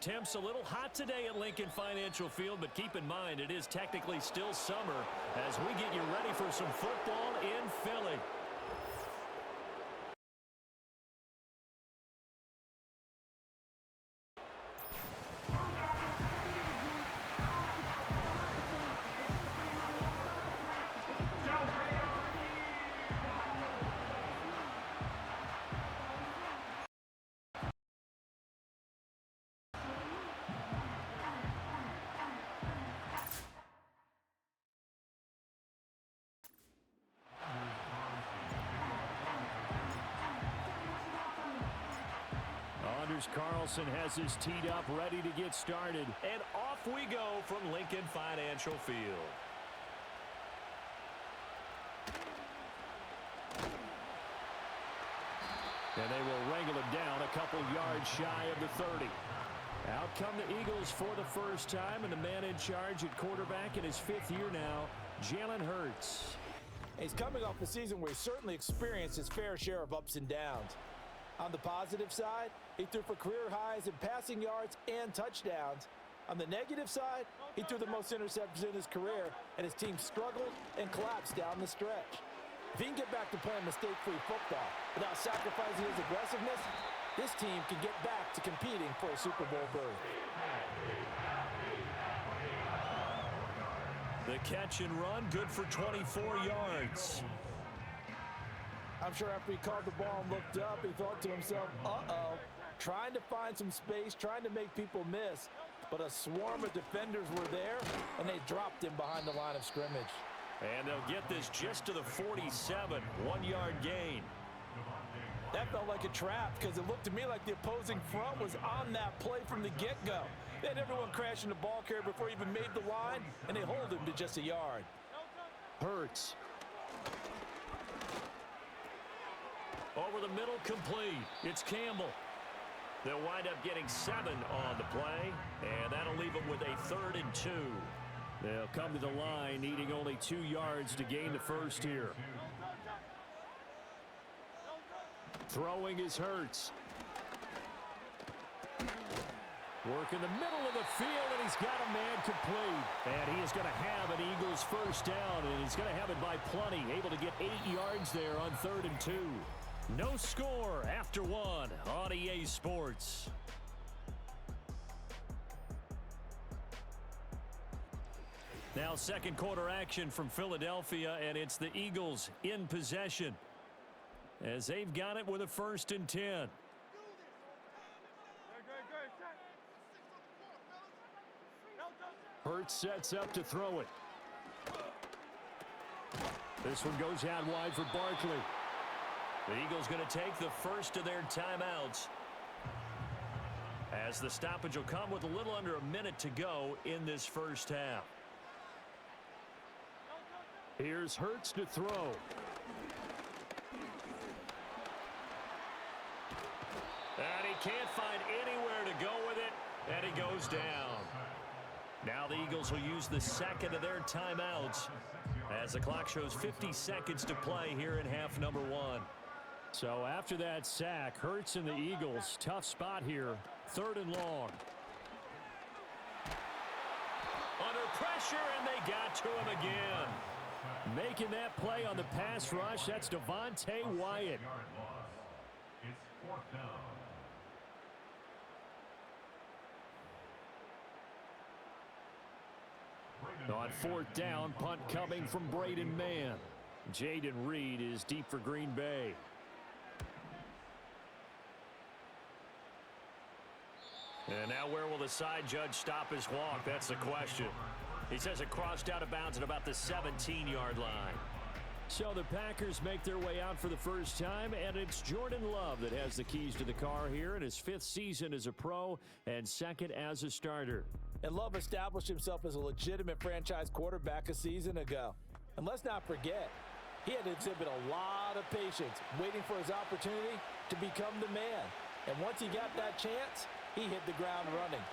temps a little hot today at Lincoln Financial Field, but keep in mind it is technically still summer as we get you ready for some football in Philly. Anders Carlson has his teed up, ready to get started. And off we go from Lincoln Financial Field. And they will wrangle him down a couple yards shy of the 30. Out come the Eagles for the first time, and the man in charge at quarterback in his 5th year now, Jalen Hurts. He's coming off a season where he certainly experienced his fair share of ups and downs. On the positive side, he threw for career highs in passing yards and touchdowns. On the negative side, he threw the most interceptions in his career, and his team struggled and collapsed down the stretch. If he can get back to playing mistake-free football without sacrificing his aggressiveness, this team can get back to competing for a Super Bowl berth. The catch and run, good for 24 yards. I'm sure after he caught the ball and looked up, he thought to himself, uh-oh, trying to find some space, trying to make people miss. But a swarm of defenders were there, and they dropped him behind the line of scrimmage. And they'll get this just to the 47, 1-yard gain. That felt like a trap because it looked to me like the opposing front was on that play from the get-go. They had everyone crashing the ball carrier before he even made the line, and they hold him to just a yard. Hurts. Over the middle, complete. It's Campbell. They'll wind up getting 7 on the play, and that'll leave them with a 3rd and 2. They'll come to the line, needing only 2 yards to gain the first here. Throwing is Hurts. Work in the middle of the field, and he's got a man complete. And he is going to have an Eagles first down, and he's going to have it by plenty. Able to get 8 yards there on 3rd and 2. No score after 1 on EA Sports. Now second quarter action from Philadelphia, and it's the Eagles in possession as they've got it with a 1st and 10. Hurts sets up to throw it. This one goes out wide for Barkley. The Eagles going to take the first of their timeouts, as the stoppage will come with a little under a minute to go in this first half. Here's Hurts to throw. And he can't find anywhere to go with it, and he goes down. Now the Eagles will use the second of their timeouts as the clock shows 50 seconds to play here in half number 1. So after that sack, Hurts and the Eagles, tough spot here, 3rd and long. Under pressure, and they got to him again. Making that play on the pass rush, that's Devontae Wyatt. On 4th down, punt coming from Braden Mann. Jaden Reed is deep for Green Bay. And now where will the side judge stop his walk? That's the question. He says it crossed out of bounds at about the 17-yard line. So the Packers make their way out for the first time, and it's Jordan Love that has the keys to the car here in his 5th season as a pro and 2nd as a starter. And Love established himself as a legitimate franchise quarterback a season ago. And let's not forget, he had to exhibit a lot of patience waiting for his opportunity to become the man. And once he got that chance, he hit the ground running.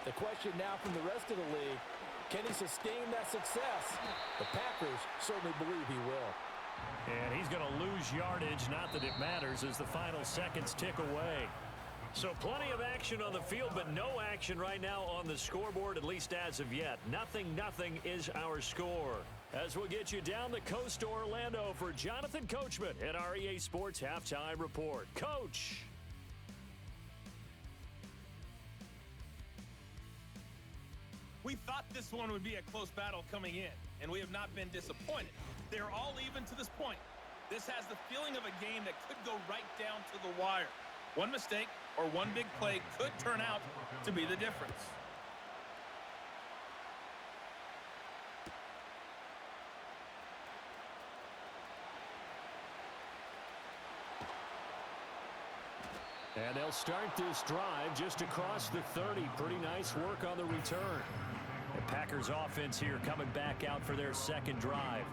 The question now from the rest of the league, can he sustain that success? The Packers certainly believe he will. And he's going to lose yardage, not that it matters, as the final seconds tick away. So plenty of action on the field, but no action right now on the scoreboard, at least as of yet. 0-0 is our score. As we'll get you down the coast to Orlando for Jonathan Coachman at our EA Sports Halftime Report. Coach. We thought this one would be a close battle coming in, and we have not been disappointed. They're all even to this point. This has the feeling of a game that could go right down to the wire. One mistake or one big play could turn out to be the difference. And they'll start this drive just across the 30. Pretty nice work on the return. The Packers offense here coming back out for their second drive.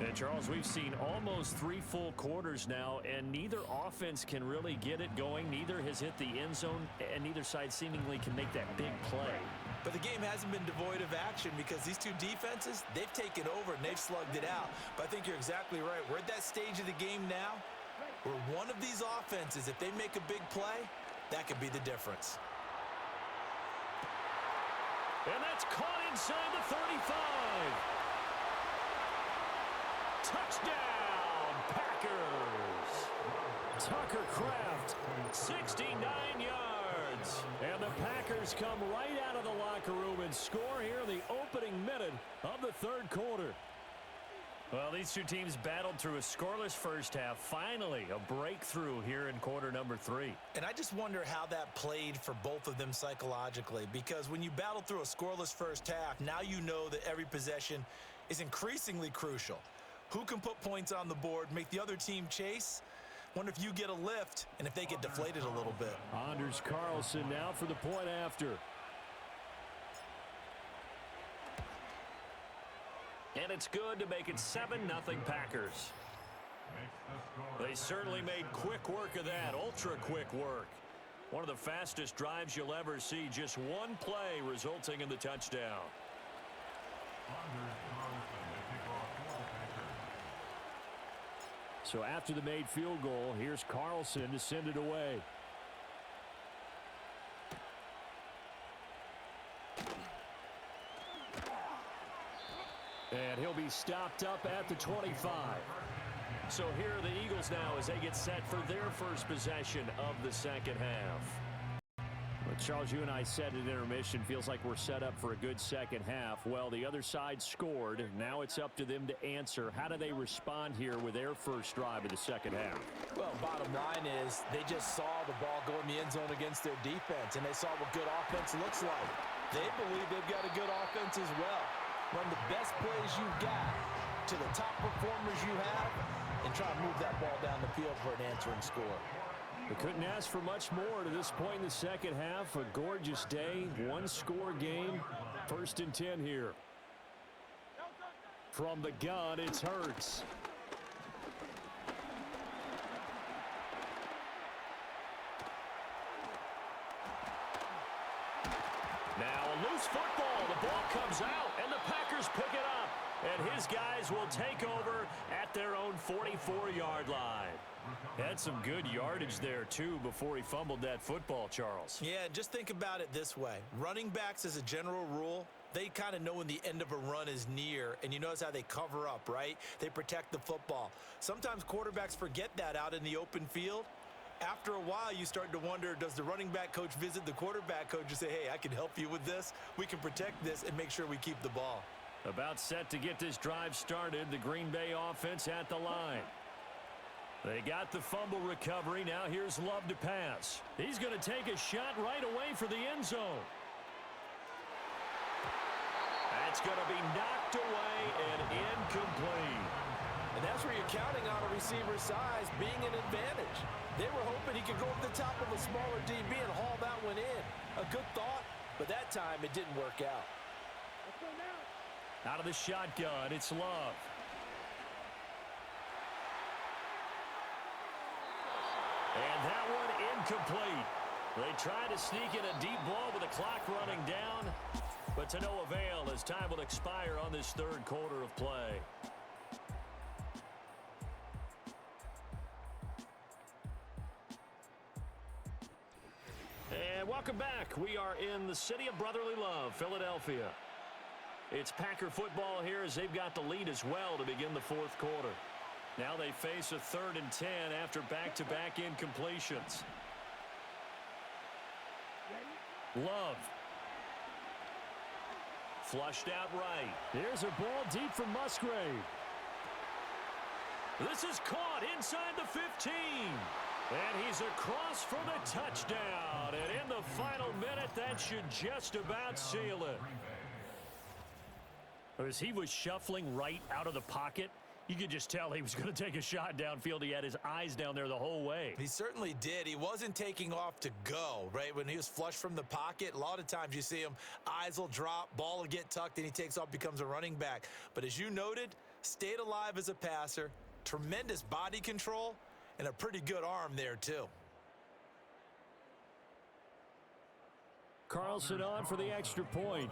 And Charles, we've seen almost 3 full quarters now, and neither offense can really get it going. Neither has hit the end zone, and neither side seemingly can make that big play. But the game hasn't been devoid of action because these two defenses, they've taken over and they've slugged it out. But I think you're exactly right. We're at that stage of the game now where one of these offenses, if they make a big play, that could be the difference. And that's caught inside the 35. Touchdown, Packers! Tucker Kraft, 69 yards. And the Packers come right out of the locker room and score here in the opening minute of the third quarter. Well, these two teams battled through a scoreless first half. Finally, a breakthrough here in quarter number 3. And I just wonder how that played for both of them psychologically, because when you battle through a scoreless first half, now you know that every possession is increasingly crucial. Who can put points on the board, make the other team chase? Wonder if you get a lift and if they get deflated a little bit. Anders Carlson now for the point after. And it's good to make it 7-0 Packers. They certainly made quick work of that, ultra quick work. One of the fastest drives you'll ever see, just one play resulting in the touchdown. So after the made field goal, here's Carlson to send it away. And he'll be stopped up at the 25. So here are the Eagles now as they get set for their first possession of the second half. Well, Charles, you and I said at intermission, feels like we're set up for a good second half. Well, the other side scored. Now it's up to them to answer. How do they respond here with their first drive of the second half? Well, bottom line is they just saw the ball go in the end zone against their defense, and they saw what good offense looks like. They believe they've got a good offense as well. Run the best plays you've got to the top performers you have and try to move that ball down the field for an answering score. We couldn't ask for much more to this point in the second half. A gorgeous day, one-score game. 1st and 10 here. From the gun, it's Hurts. Now a loose football. The ball comes out, and the Packers pick it up. And his guys will take over at their own 44-yard line. Had some good yardage there, too, before he fumbled that football, Charles. Yeah, just think about it this way. Running backs, as a general rule, they kind of know when the end of a run is near, and you notice how they cover up, right? They protect the football. Sometimes quarterbacks forget that out in the open field. After a while, you start to wonder, does the running back coach visit the quarterback coach and say, hey, I can help you with this. We can protect this and make sure we keep the ball. About set to get this drive started, the Green Bay offense at the line. They got the fumble recovery. Now here's Love to pass. He's going to take a shot right away for the end zone. That's going to be knocked away and incomplete. And that's where you're counting on a receiver's size being an advantage. They were hoping he could go up the top of a smaller DB and haul that one in. A good thought, but that time it didn't work out. Out of the shotgun, it's Love. And that one incomplete. They try to sneak in a deep ball with the clock running down, but to no avail as time will expire on this third quarter of play. welcome back. We are in the city of brotherly love, Philadelphia. It's Packer football here as they've got the lead as well to begin the fourth quarter. Now they face a 3rd and 10 after back-to-back incompletions. Love. Flushed out right. Here's a ball deep from Musgrave. This is caught inside the 15. And he's across for the touchdown. And in the final minute, that should just about seal it. As he was shuffling right out of the pocket, you could just tell he was going to take a shot downfield. He had his eyes down there the whole way. He certainly did. He wasn't taking off to go, right? When he was flushed from the pocket, a lot of times you see him, eyes will drop, ball will get tucked, and he takes off, becomes a running back. But as you noted, stayed alive as a passer, tremendous body control, and a pretty good arm there, too. Carlson on for the extra point.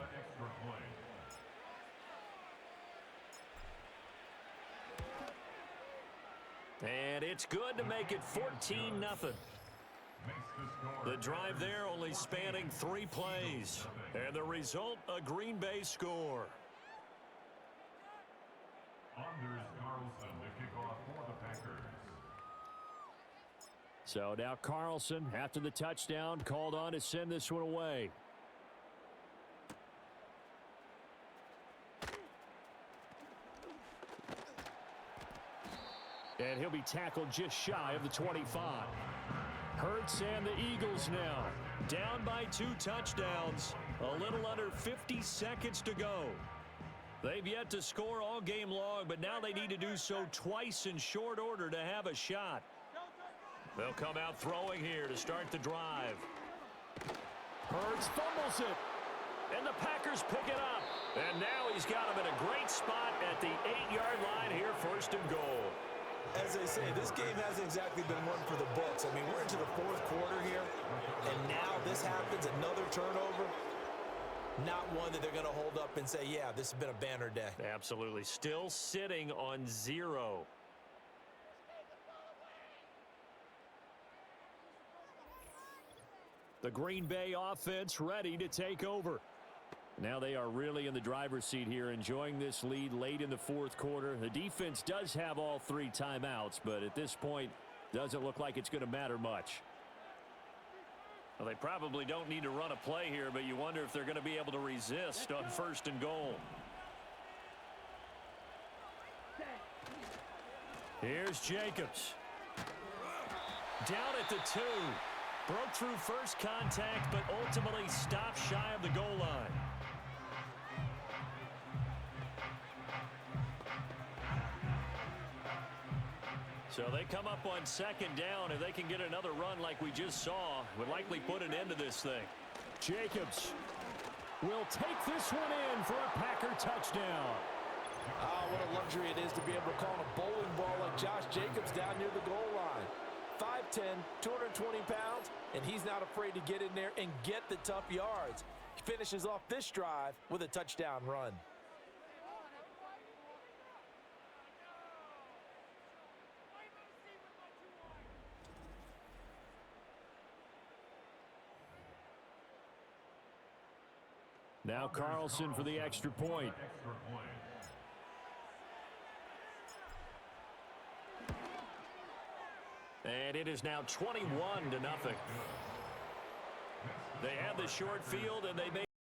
And it's good to make it 14-0. The drive there only spanning 3 plays. And the result, a Green Bay score. Anders Carlson to kick off for the Packers. So now Carlson, after the touchdown, called on to send this one away. And he'll be tackled just shy of the 25. Hurts and the Eagles now Down by 2 touchdowns. A little under 50 seconds to go. They've yet to score all game long, but now they need to do so twice in short order to have a shot. They'll come out throwing here to start the drive. Hurts fumbles it. And the Packers pick it up. And now he's got him in a great spot at the 8-yard line here, 1st and goal. As they say, this game hasn't exactly been one for the books. I mean, we're into the 4th quarter here, and now this happens, another turnover. Not one that they're going to hold up and say, yeah, this has been a banner day. Absolutely. Still sitting on 0. The Green Bay offense ready to take over. Now they are really in the driver's seat here, enjoying this lead late in the 4th quarter. The defense does have all 3 timeouts, but at this point, doesn't look like it's going to matter much. Well, they probably don't need to run a play here, but you wonder if they're going to be able to resist on 1st and goal. Here's Jacobs. Down at the 2. Broke through first contact, but ultimately stopped shy of the goal line. So they come up on 2nd down. If they can get another run like we just saw, would likely put an end to this thing. Jacobs will take this one in for a Packer touchdown. Ah, what a luxury it is to be able to call a bowling ball like Josh Jacobs down near the goal line. 5'10", 220 pounds, and he's not afraid to get in there and get the tough yards. He finishes off this drive with a touchdown run. Now Carlson for the extra point. And it is now 21-0. They have the short field, and they may